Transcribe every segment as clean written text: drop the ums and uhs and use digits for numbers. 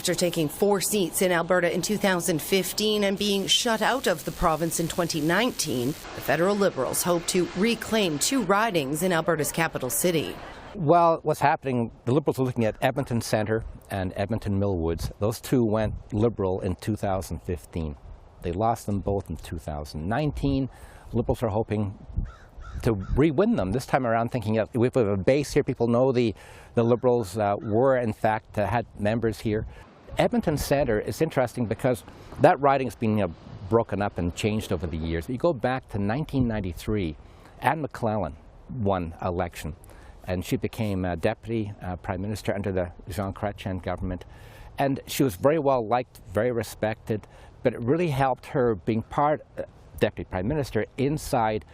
After taking 4 seats in Alberta in 2015 and being shut out of the province in 2019, the federal Liberals hope to reclaim 2 ridings in Alberta's capital city. Well, what's happening, the Liberals are looking at Edmonton Centre and Edmonton Mill Woods. Those 2 went Liberal in 2015. They lost them both in 2019. Liberals are hoping to re-win them this time around, thinking that we have a base here. People know the Liberals were, in fact, had members here. Edmonton Centre is interesting because that riding has been broken up and changed over the years. You go back to 1993, Anne McClellan won election, and she became Deputy Prime Minister under the Jean Chrétien government. And she was very well liked, very respected, but it really helped her being Deputy Prime Minister inside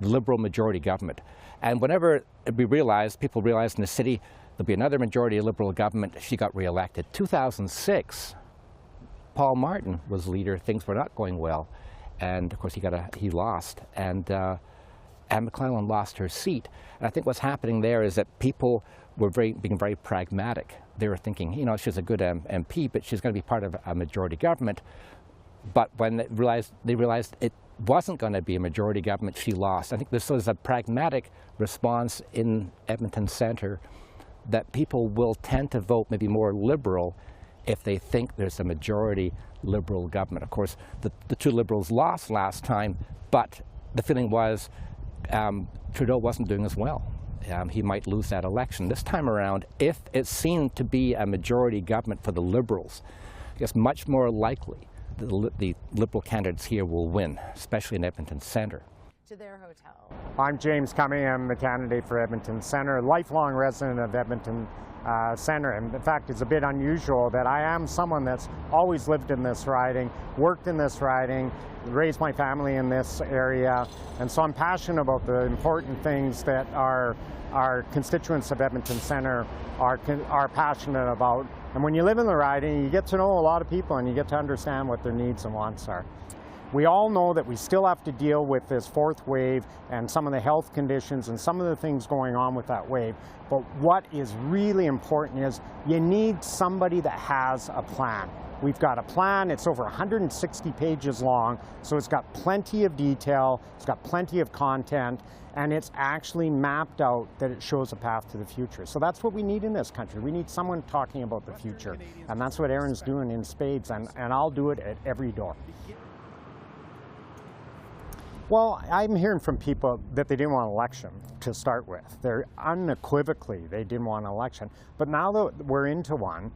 Liberal majority government. And whenever people realized in the city there'll be another majority Liberal government, she got re-elected. 2006, Paul Martin was leader. Things were not going well, and of course he lost, and Anne McClellan lost her seat. And I think what's happening there is that people were being very pragmatic. They were thinking, you know, she's a good MP, but she's going to be part of a majority government. But when they realized it wasn't going to be a majority government, she lost. I think this was a pragmatic response in Edmonton Centre that people will tend to vote maybe more Liberal if they think there's a majority Liberal government. Of course, the 2 Liberals lost last time, but the feeling was Trudeau wasn't doing as well. He might lose that election. This time around, if it's seen to be a majority government for the Liberals, I guess much more likely the Liberal candidates here will win, especially in Edmonton Centre. To their hotel. I'm James Cumming. I'm the candidate for Edmonton Centre, lifelong resident of Edmonton Centre. And in fact, it's a bit unusual that I am someone that's always lived in this riding, worked in this riding, raised my family in this area. And so I'm passionate about the important things that our constituents of Edmonton Centre are passionate about. And when you live in the riding, you get to know a lot of people and you get to understand what their needs and wants are. We all know that we still have to deal with this 4th wave and some of the health conditions and some of the things going on with that wave. But what is really important is you need somebody that has a plan. We've got a plan. It's over 160 pages long, so it's got plenty of detail, it's got plenty of content, and it's actually mapped out that it shows a path to the future. So that's what we need in this country. We need someone talking about the future, and that's what Erin's doing in spades, and I'll do it at every door. Well, I'm hearing from people that they didn't want an election to start with. They're unequivocally, they didn't want an election. But now that we're into one,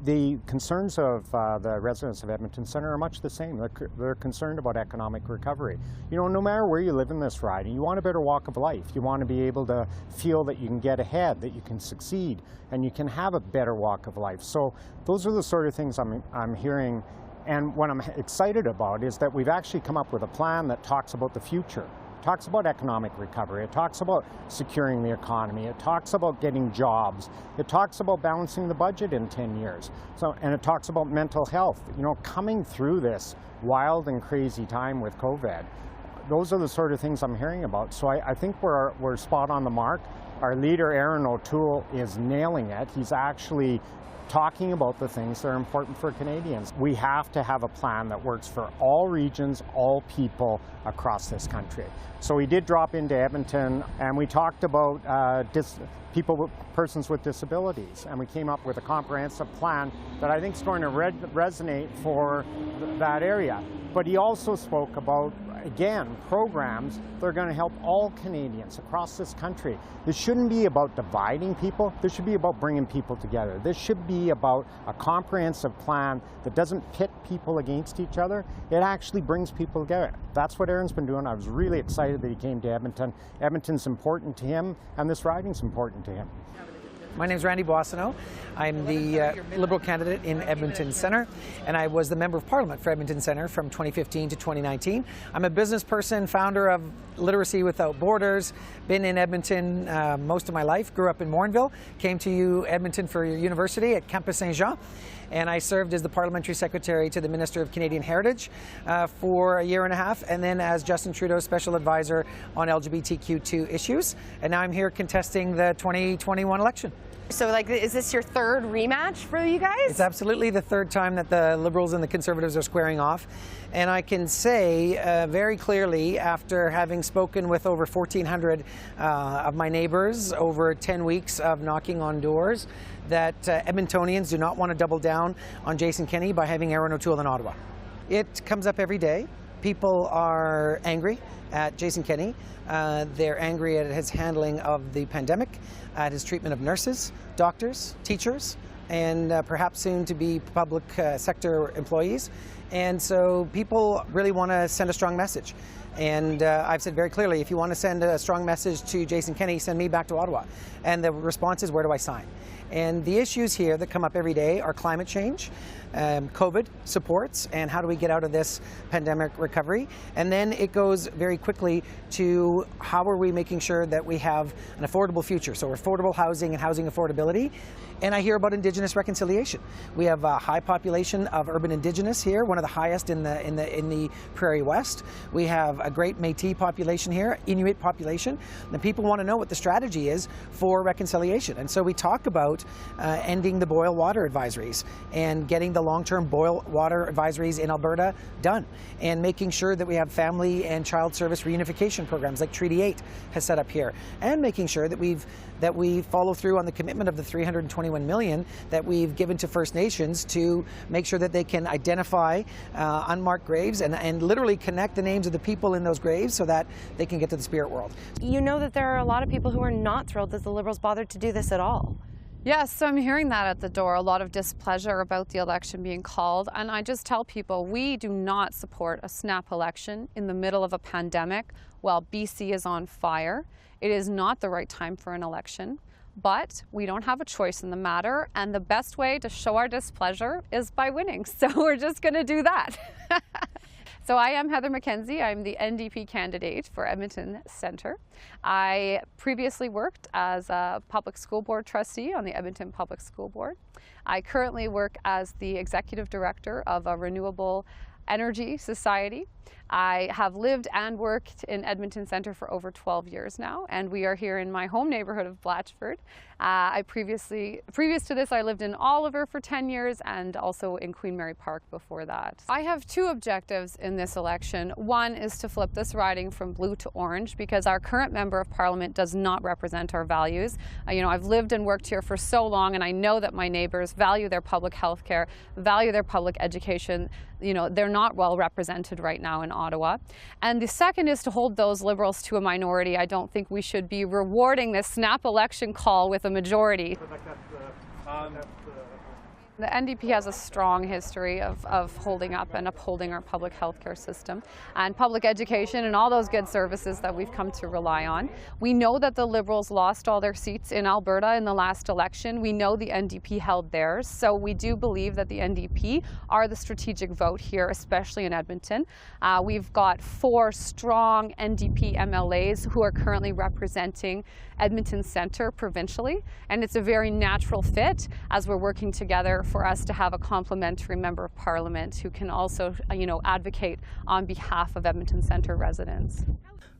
the concerns of the residents of Edmonton Centre are much the same. They're concerned about economic recovery. You know, no matter where you live in this riding, you want a better walk of life. You want to be able to feel that you can get ahead, that you can succeed, and you can have a better walk of life. So those are the sort of things I'm hearing. And what I'm excited about is that we've actually come up with a plan that talks about the future. It talks about economic recovery. It talks about securing the economy. It talks about getting jobs. It talks about balancing the budget in 10 years. And it talks about mental health. You know, coming through this wild and crazy time with COVID, those are the sort of things I'm hearing about. So I think we're spot on the mark. Our leader, Erin O'Toole, is nailing it. He's actually talking about the things that are important for Canadians. We have to have a plan that works for all regions, all people across this country. So we did drop into Edmonton and we talked about persons with disabilities, and we came up with a comprehensive plan that I think is going to resonate for that area. But he also spoke about, again, programs that are going to help all Canadians across this country. This shouldn't be about dividing people. This should be about bringing people together. This should be about a comprehensive plan that doesn't pit people against each other. It actually brings people together. That's what Erin's been doing. I was really excited that he came to Edmonton. Edmonton's important to him, and this riding's important to him. My name is Randy Boissonnault. I'm the Liberal candidate in Edmonton Centre, and I was the Member of Parliament for Edmonton Centre from 2015 to 2019. I'm a business person, founder of Literacy Without Borders, been in Edmonton most of my life, grew up in Morinville, came to Edmonton for university at Campus Saint-Jean, and I served as the Parliamentary Secretary to the Minister of Canadian Heritage for a year and a half, and then as Justin Trudeau's Special Advisor on LGBTQ2 issues, and now I'm here contesting the 2021 election. So, like, is this your third rematch for you guys? It's absolutely the third time that the Liberals and the Conservatives are squaring off. And I can say very clearly, after having spoken with over 1,400 of my neighbors over 10 weeks of knocking on doors, that Edmontonians do not want to double down on Jason Kenney by having Erin O'Toole in Ottawa. It comes up every day. People are angry at Jason Kenney. They're angry at his handling of the pandemic, at his treatment of nurses, doctors, teachers, and perhaps soon to be public sector employees. And so people really want to send a strong message. And I've said very clearly, if you want to send a strong message to Jason Kenney, send me back to Ottawa. And the response is, where do I sign? And the issues here that come up every day are climate change, COVID supports, and how do we get out of this pandemic recovery? And then it goes very quickly to how are we making sure that we have an affordable future, so affordable housing and housing affordability. And I hear about Indigenous reconciliation. We have a high population of urban Indigenous here, one of the highest in the Prairie West. We have a great Métis population here, Inuit population, and people want to know what the strategy is for reconciliation. And so we talk about ending the boil water advisories and getting the long-term boil water advisories in Alberta done, and making sure that we have family and child service reunification programs like Treaty 8 has set up here, and making sure that we follow through on the commitment of the $321 million that we've given to First Nations to make sure that they can identify unmarked graves and literally connect the names of the people in those graves so that they can get to the spirit world. You know that there are a lot of people who are not thrilled that the Liberals bothered to do this at all. Yes, so I'm hearing that at the door, a lot of displeasure about the election being called. And I just tell people, we do not support a snap election in the middle of a pandemic while BC is on fire. It is not the right time for an election, but we don't have a choice in the matter. And the best way to show our displeasure is by winning. So we're just going to do that. So I am Heather MacKenzie. I'm the NDP candidate for Edmonton Centre. I previously worked as a public school board trustee on the Edmonton Public School Board. I currently work as the executive director of a renewable energy society. I have lived and worked in Edmonton Centre for over 12 years now, and we are here in my home neighborhood of Blatchford. Previous to this, I lived in Oliver for 10 years and also in Queen Mary Park before that. I have two objectives in this election. One is to flip this riding from blue to orange because our current member of parliament does not represent our values. I've lived and worked here for so long, and I know that my neighbors value their public health care, value their public education. They're not well represented right now in Ottawa. And the second is to hold those Liberals to a minority. I don't think we should be rewarding this snap election call with a majority. The NDP has a strong history of holding up and upholding our public health care system and public education and all those good services that we've come to rely on. We know that the Liberals lost all their seats in Alberta in the last election. We know the NDP held theirs. So we do believe that the NDP are the strategic vote here, especially in Edmonton. We've got 4 strong NDP MLAs who are currently representing Edmonton Centre provincially, and it's a very natural fit as we're working together for us to have a complementary member of parliament who can also, advocate on behalf of Edmonton Centre residents.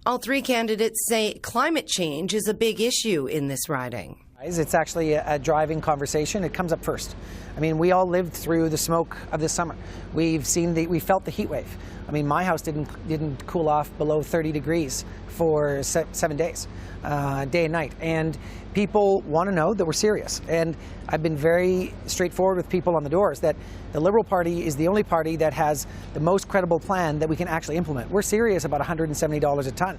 All 3 candidates say climate change is a big issue in this riding. It's actually a driving conversation. It comes up first. We all lived through the smoke of this summer. We felt the heat wave. My house didn't cool off below 30 degrees for 7 days, day and night. And people want to know that we're serious. And I've been very straightforward with people on the doors that the Liberal Party is the only party that has the most credible plan that we can actually implement. We're serious about $170 a ton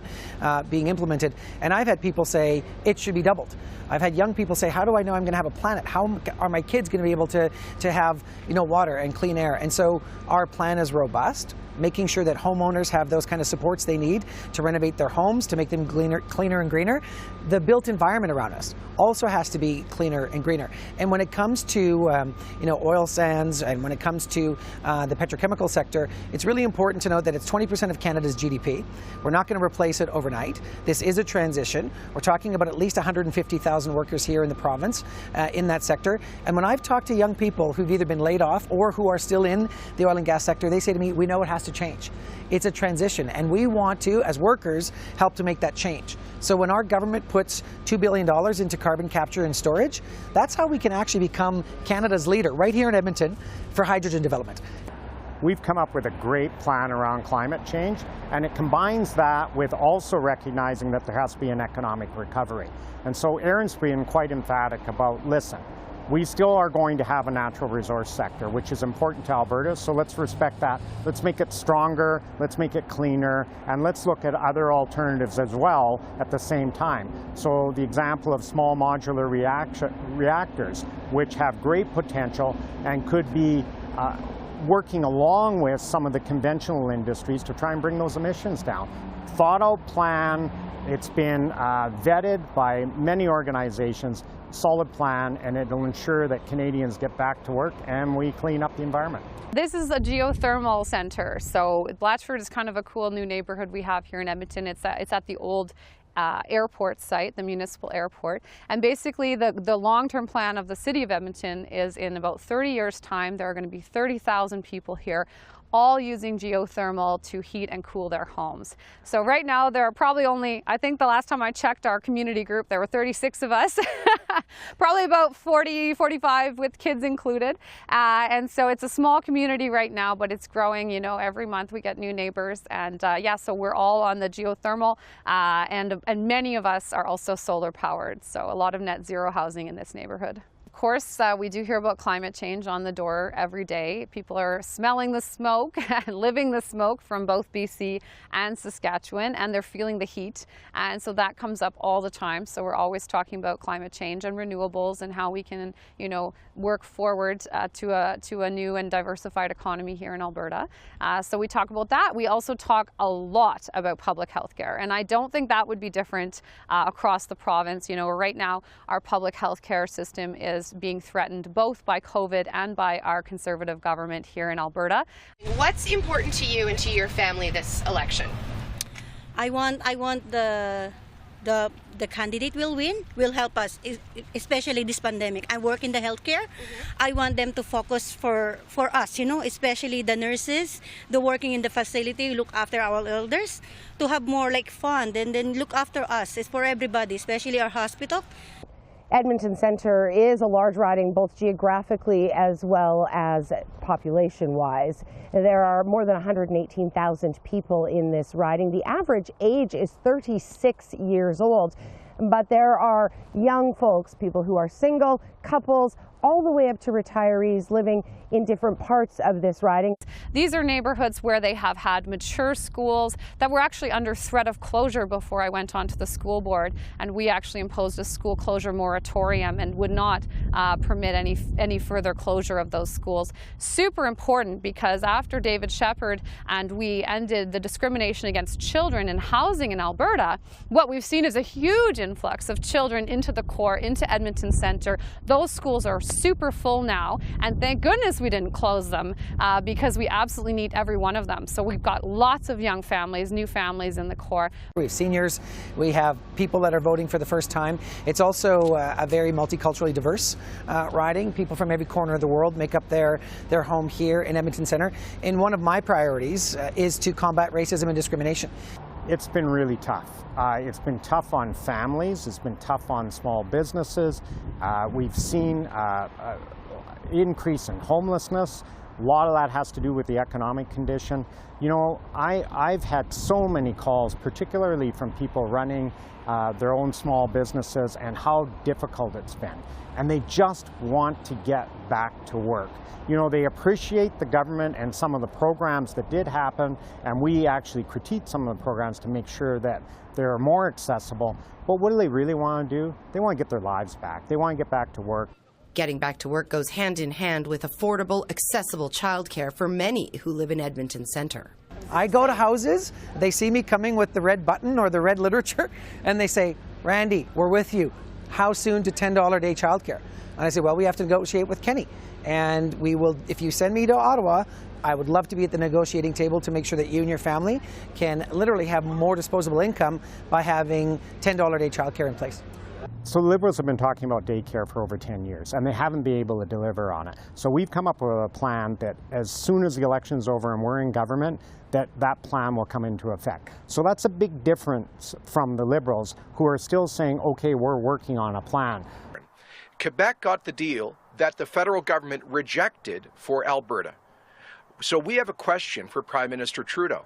being implemented. And I've had people say it should be doubled. I've had young people say, how do I know I'm going to have a planet? How are my kids going to be able to have water and clean air? And so our plan is robust, making sure that homeowners have those kind of supports they need to renovate their homes, to make them cleaner and greener. The built environment around us also has to be cleaner and greener. And when it comes to oil sands, and when it comes to the petrochemical sector, it's really important to note that it's 20% of Canada's GDP. We're not going to replace it overnight. This is a transition. We're talking about at least 150,000 workers here in the province in that sector. And when I've talked to young people who've either been laid off or who are still in the oil and gas sector, they say to me, we know it has to change. It's a transition, and we want to, as workers, help to make that change. So when our government puts $2 billion into carbon capture and storage, that's how we can actually become Canada's leader right here in Edmonton for hydrogen development. We've come up with a great plan around climate change, and it combines that with also recognizing that there has to be an economic recovery. And so Erin's been quite emphatic about, listen, we still are going to have a natural resource sector, which is important to Alberta, so let's respect that. Let's make it stronger, let's make it cleaner, and let's look at other alternatives as well at the same time. So the example of small modular reactors, which have great potential and could be working along with some of the conventional industries to try and bring those emissions down. Thought out plan, it's been vetted by many organizations, solid plan, and it'll ensure that Canadians get back to work and we clean up the environment. This is a geothermal center, so Blatchford is kind of a cool new neighborhood we have here in Edmonton. It's at the old airport site, the municipal airport, and basically the long-term plan of the City of Edmonton is in about 30 years' time there are going to be 30,000 people here, all using geothermal to heat and cool their homes. So right now there are probably only, I think the last time I checked our community group, there were 36 of us, probably about 40, 45 with kids included. And so it's a small community right now, but it's growing, you know, every month we get new neighbors. And yeah, so we're all on the geothermal and many of us are also solar powered. So a lot of net zero housing in this neighborhood. Of course, we do hear about climate change on the door every day. People are smelling the smoke and living the smoke from both BC and Saskatchewan, and they're feeling the heat. And so that comes up all the time. So we're always talking about climate change and renewables and how we can, you know, work forward to a new and diversified economy here in Alberta. So we talk about that. We also talk a lot about public health care, and I don't think that would be different across the province. You know, right now our public health care system is being threatened both by COVID and by our Conservative government here in Alberta. What's important to you and to your family this election? I want the candidate will win, will help us, especially this pandemic. I work in the healthcare. I want them to focus for us, you know, especially the nurses, the working in the facility, look after our elders, to have more like fun and then look after us. It's for everybody, especially our hospital. Edmonton Center is a large riding both geographically as well as population-wise. There are more than 118,000 people in this riding. The average age is 36 years old, but there are young folks, people who are single, couples, all the way up to retirees living in different parts of this riding. These are neighborhoods where they have had mature schools that were actually under threat of closure before I went onto the school board, and we actually imposed a school closure moratorium and would not permit any further closure of those schools. Super important, because after David Shepherd and we ended the discrimination against children in housing in Alberta, what we've seen is a huge influx of children into the core, into Edmonton Center. Those schools are super full now, and thank goodness we didn't close them because we absolutely need every one of them. So we've got lots of young families, new families in the core. We have seniors, we have people that are voting for the first time. It's also a very multiculturally diverse riding. People from every corner of the world make up their home here in Edmonton Center. And one of my priorities is to combat racism and discrimination. It's been really tough. It's been tough on families. It's been tough on small businesses. We've seen increase in homelessness. A lot of that has to do with the economic condition. You know, I've had so many calls, particularly from people running their own small businesses, and how difficult it's been. And they just want to get back to work. You know, they appreciate the government and some of the programs that did happen, and we actually critiqued some of the programs to make sure that they're more accessible. But what do they really want to do? They want to get their lives back. They want to get back to work. Getting back to work goes hand in hand with affordable, accessible childcare for many who live in Edmonton Center. I go to houses, they see me coming with the red button or the red literature, and they say, Randy, we're with you. How soon to $10 a day childcare? And I say, well, we have to negotiate with Kenny. And we will, if you send me to Ottawa, I would love to be at the negotiating table to make sure that you and your family can literally have more disposable income by having $10 a day childcare in place. So the Liberals have been talking about daycare for over 10 years, and they haven't been able to deliver on it. So we've come up with a plan that as soon as the election's over and we're in government, that plan will come into effect. So that's a big difference from the Liberals, who are still saying, okay, we're working on a plan. Quebec got the deal that the federal government rejected for Alberta. So we have a question for Prime Minister Trudeau.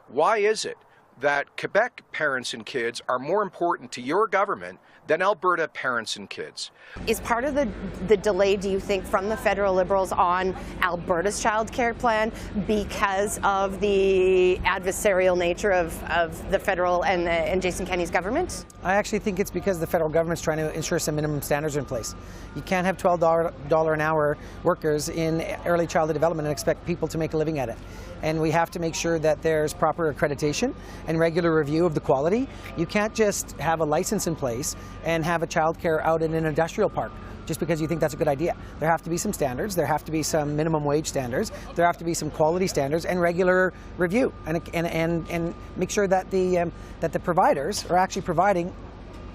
Why is it that Quebec parents and kids are more important to your government than Alberta parents and kids? Is part of the delay, do you think, from the federal Liberals on Alberta's child care plan because of the adversarial nature of the federal and Jason Kenney's government? I actually think it's because the federal government's trying to ensure some minimum standards are in place. You can't have $12 an hour workers in early childhood development and expect people to make a living at it. And we have to make sure that there's proper accreditation and regular review of the quality. You can't just have a license in place and have a childcare out in an industrial park just because you think that's a good idea. There have to be some standards, there have to be some minimum wage standards, there have to be some quality standards and regular review, and make sure that the providers are actually providing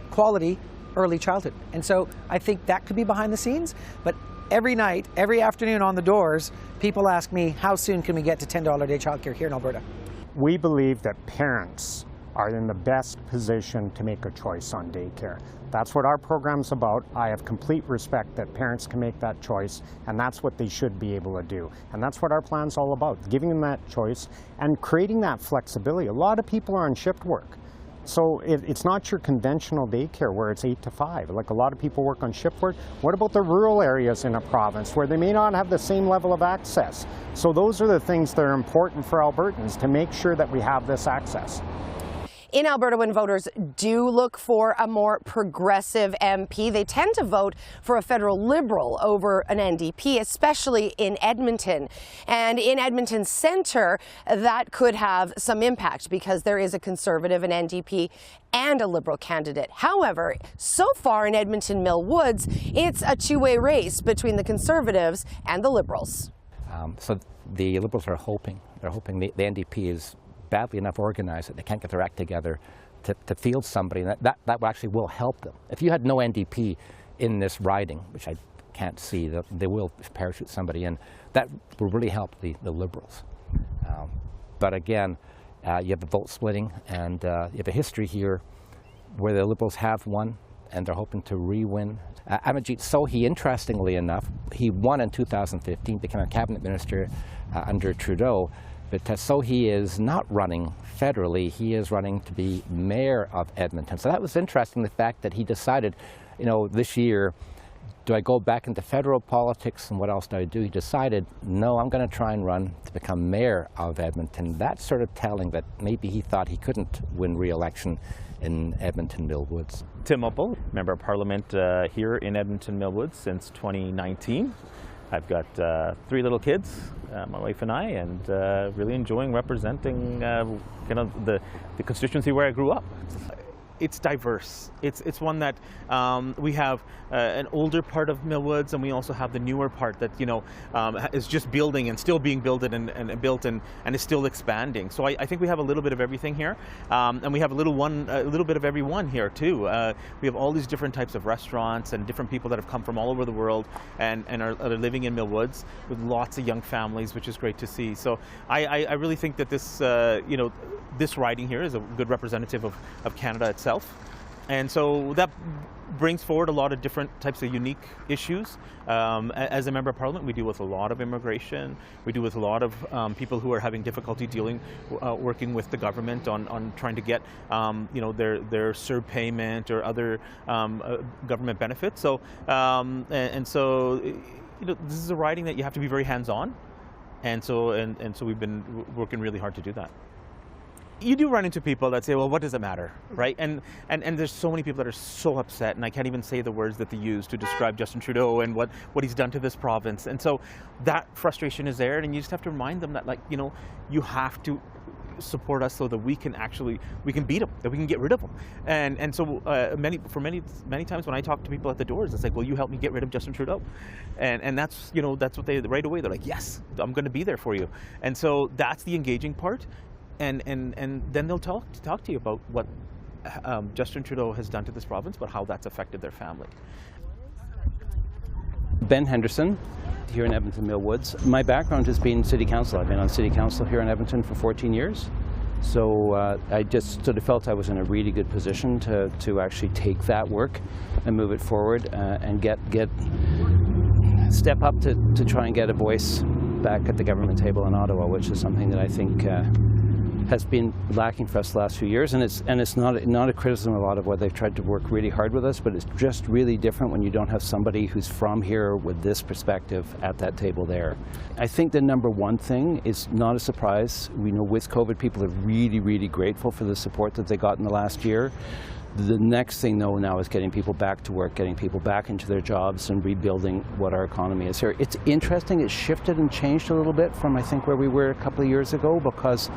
quality early childhood. And so I think that could be behind the scenes, but every night, every afternoon on the doors, people ask me, how soon can we get to $10 a day childcare here in Alberta? We believe that parents are in the best position to make a choice on daycare. That's what our program's about. I have complete respect that parents can make that choice, and that's what they should be able to do. And that's what our plan's all about, giving them that choice and creating that flexibility. A lot of people are on shift work. So it's not your conventional daycare where it's 8 to 5. Like a lot of people work on shift work. What about the rural areas in a province where they may not have the same level of access? So those are the things that are important for Albertans to make sure that we have this access. In Alberta, when voters do look for a more progressive MP, they tend to vote for a federal Liberal over an NDP, especially in Edmonton. And in Edmonton Centre, that could have some impact because there is a Conservative, an NDP, and a Liberal candidate. However, so far in Edmonton Mill Woods, it's a two-way race between the Conservatives and the Liberals. So the Liberals are hoping, the NDP is badly enough organized that they can't get their act together to field somebody, and that actually will help them. If you had no NDP in this riding, which I can't see, that they will parachute somebody in, that will really help the Liberals. But again, you have the vote splitting, and you have a history here where the Liberals have won and they're hoping to re-win. Amarjeet Sohi, interestingly enough, he won in 2015, became a cabinet minister under Trudeau. But Sohi is not running federally, he is running to be mayor of Edmonton. So that was interesting, the fact that he decided, this year, do I go back into federal politics and what else do I do? He decided, no, I'm going to try and run to become mayor of Edmonton. That's sort of telling that maybe he thought he couldn't win re-election in Edmonton Mill Woods. Tim Uppal, Member of Parliament here in Edmonton Mill Woods since 2019. I've got 3 little kids, my wife and I, and really enjoying representing kind of the constituency where I grew up. It's diverse. It's one that we have an older part of Mill Woods, and we also have the newer part that is just building and still being built and built and is still expanding. So I think we have a little bit of everything here, and we have a little bit of everyone here too. We have all these different types of restaurants and different people that have come from all over the world and are living in Mill Woods with lots of young families, which is great to see. So I really think that this this riding here is a good representative of Canada itself. And so that brings forward a lot of different types of unique issues. As a member of parliament, we deal with a lot of immigration. We deal with a lot of people who are having difficulty working with the government on trying to get their CERB payment or other government benefits. So so this is a riding that you have to be very hands-on, and so we've been working really hard to do that. You do run into people that say, well, what does it matter, right? And there's so many people that are so upset, and I can't even say the words that they use to describe Justin Trudeau and what he's done to this province. And so that frustration is there, and you just have to remind them that, you have to support us so that we can beat them, that we can get rid of them. And so many times when I talk to people at the doors, it's like, well, you help me get rid of Justin Trudeau. And that's what they, right away, they're like, yes, I'm going to be there for you. And so that's the engaging part. And then they'll talk to you about what Justin Trudeau has done to this province, but how that's affected their family. Ben Henderson, here in Edmonton Mill Woods. My background has been city council. I've been on city council here in Edmonton for 14 years. So I just sort of felt I was in a really good position to actually take that work and move it forward and step up to try and get a voice back at the government table in Ottawa, which is something that I think has been lacking for us the last few years, and it's not a criticism of Ottawa. They've tried to work really hard with us, but it's just really different when you don't have somebody who's from here with this perspective at that table there. I think the number one thing is not a surprise. We know with COVID, people are really, really grateful for the support that they got in the last year. The next thing, though, now is getting people back to work, getting people back into their jobs and rebuilding what our economy is here. It's interesting, it's shifted and changed a little bit from, I think, where we were a couple of years ago, because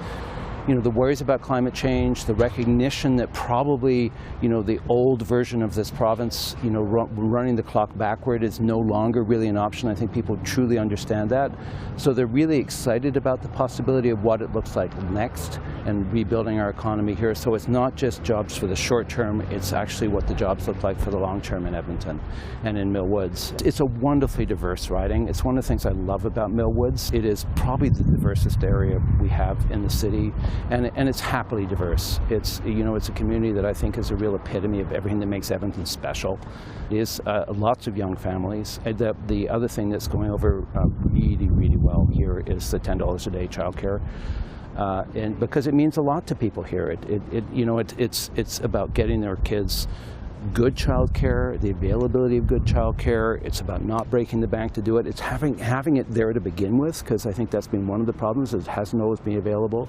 the worries about climate change, the recognition that probably, the old version of this province, running the clock backward is no longer really an option. I think people truly understand that. So they're really excited about the possibility of what it looks like next and rebuilding our economy here. So it's not just jobs for the short term, it's actually what the jobs look like for the long term in Edmonton and in Mill Woods. It's a wonderfully diverse riding. It's one of the things I love about Mill Woods. It is probably the diversest area we have in the city. And it's happily diverse. It's a community that I think is a real epitome of everything that makes Edmonton special. It is lots of young families. The other thing that's going over really, really well here is the $10 a day childcare. And because it means a lot to people here. It's about getting their kids good childcare, the availability of good childcare. It's about not breaking the bank to do it. It's having it there to begin with, because I think that's been one of the problems. It hasn't always been available.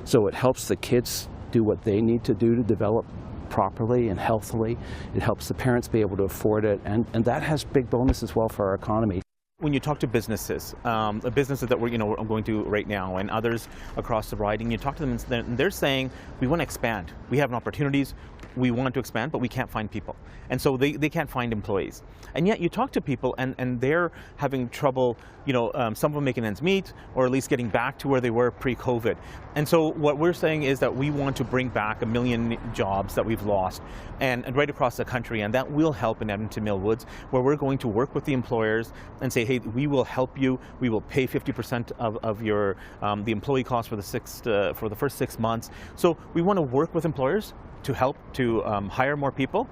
So it helps the kids do what they need to do to develop properly and healthily. It helps the parents be able to afford it, and that has big bonus as well for our economy. When you talk to businesses, the businesses that we're going to right now, and others across the riding, you talk to them and they're saying, we want to expand. We have opportunities. We want to expand, but we can't find people. And so they can't find employees. And yet you talk to people and they're having trouble, some of them making ends meet, or at least getting back to where they were pre-COVID. And so what we're saying is that we want to bring back 1 million jobs that we've lost and right across the country. And that will help in Edmonton Mill Woods, where we're going to work with the employers and say, hey, we will help you. We will pay 50% of your the employee cost for the first 6 months. So we want to work with employers to help to hire more people,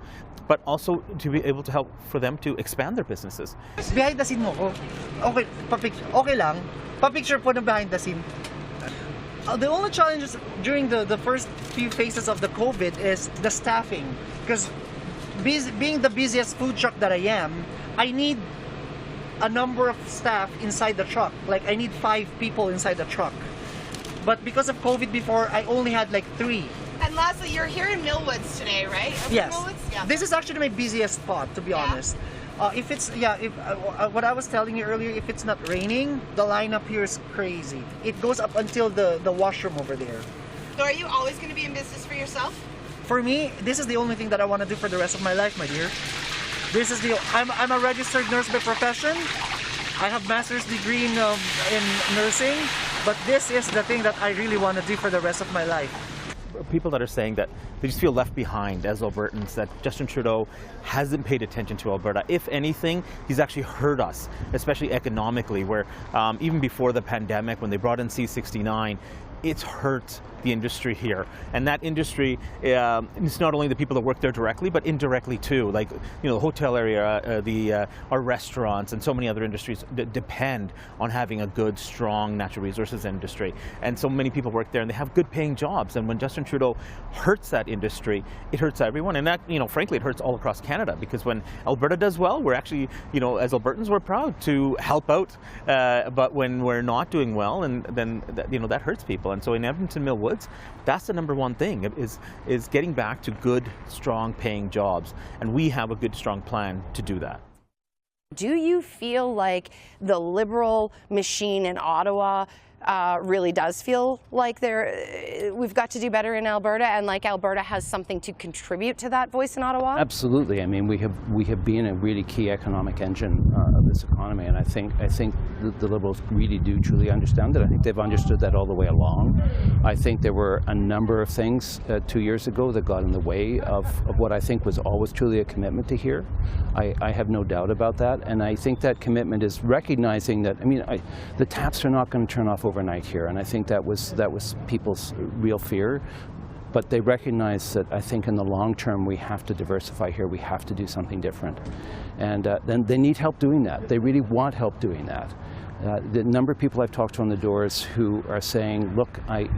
but also to be able to help for them to expand their businesses. Behind the scene mo ko, okay lang, pa-picture po ng behind the scene. The only challenges during the first few phases of the COVID is the staffing, because being the busiest food truck that I am, I need a number of staff inside the truck. Like I need 5 people inside the truck. But because of COVID before, I only had like 3. And lastly, you're here in Mill Woods today, right? Yes. Mill Woods? Yeah. This is actually my busiest spot, to be honest. What I was telling you earlier, if it's not raining, the lineup here is crazy. It goes up until the washroom over there. So are you always going to be in business for yourself? For me, this is the only thing that I want to do for the rest of my life, my dear. I'm a registered nurse by profession. I have master's degree in nursing, but this is the thing that I really want to do for the rest of my life. People that are saying that they just feel left behind as Albertans, that Justin Trudeau hasn't paid attention to Alberta. If anything, he's actually hurt us, especially economically, where even before the pandemic, when they brought in C-69, it's hurt the industry here. And that industry, it's not only the people that work there directly, but indirectly too. Like, the hotel area, our restaurants, and so many other industries depend on having a good, strong natural resources industry. And so many people work there, and they have good paying jobs. And when Justin Trudeau hurts that industry, it hurts everyone. And that, frankly, it hurts all across Canada, because when Alberta does well, we're actually, as Albertans, we're proud to help out. But when we're not doing well, and then that hurts people. And so in Edmonton Mill Woods, that's the number one thing, is getting back to good, strong paying jobs. And we have a good, strong plan to do that. Do you feel like the Liberal machine in Ottawa really does feel like we've got to do better in Alberta, and like Alberta has something to contribute to that voice in Ottawa? Absolutely. I mean, we have been a really key economic engine of the this economy, and I think the Liberals really do truly understand it. I think they've understood that all the way along. I think there were a number of things 2 years ago that got in the way of what I think was always truly a commitment to here. I have no doubt about that, and I think that commitment is recognizing that, the taps are not going to turn off overnight here, and I think that was people's real fear. But they recognize that I think in the long term we have to diversify here, we have to do something different. And then they need help doing that. They really want help doing that. The number of people I've talked to on the doors who are saying, look, I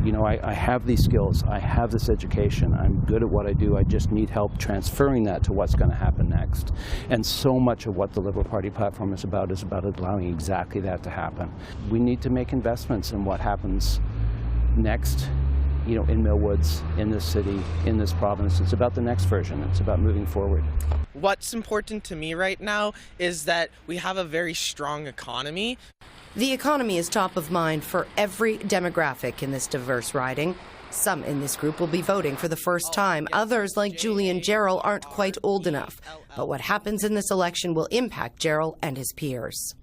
have these skills, I have this education, I'm good at what I do, I just need help transferring that to what's going to happen next. And so much of what the Liberal Party platform is about allowing exactly that to happen. We need to make investments in what happens next, in Mill Woods, in this city, in this province. It's about the next version. It's about moving forward. What's important to me right now is that we have a very strong economy. The economy is top of mind for every demographic in this diverse riding. Some in this group will be voting for the first time. Others, like Julie and Gerald, aren't quite old enough. But what happens in this election will impact Gerald and his peers.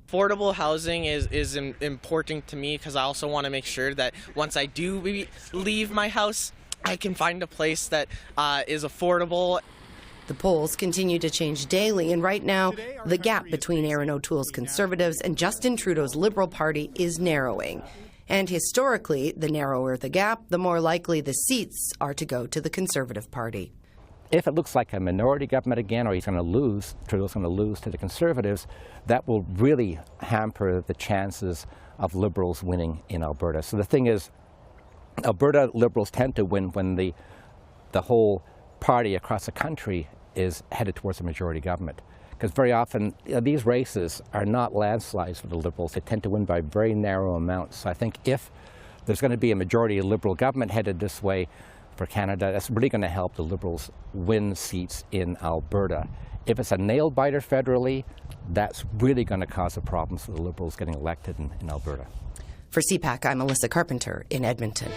Affordable housing is important to me because I also want to make sure that once I do leave my house, I can find a place that is affordable. The polls continue to change daily, and right now, the gap between Erin O'Toole's Conservatives and Justin Trudeau's Liberal Party is narrowing. And historically, the narrower the gap, the more likely the seats are to go to the Conservative Party. If it looks like a minority government again, or Trudeau's going to lose to the Conservatives, that will really hamper the chances of Liberals winning in Alberta. So the thing is, Alberta Liberals tend to win when the whole party across the country is headed towards a majority government. Because very often, these races are not landslides for the Liberals. They tend to win by very narrow amounts. So I think if there's going to be a majority Liberal government headed this way, for Canada, that's really going to help the Liberals win seats in Alberta. If it's a nail-biter federally, that's really going to cause a problem for the Liberals getting elected in Alberta. For CPAC, I'm Elissa Carpenter in Edmonton.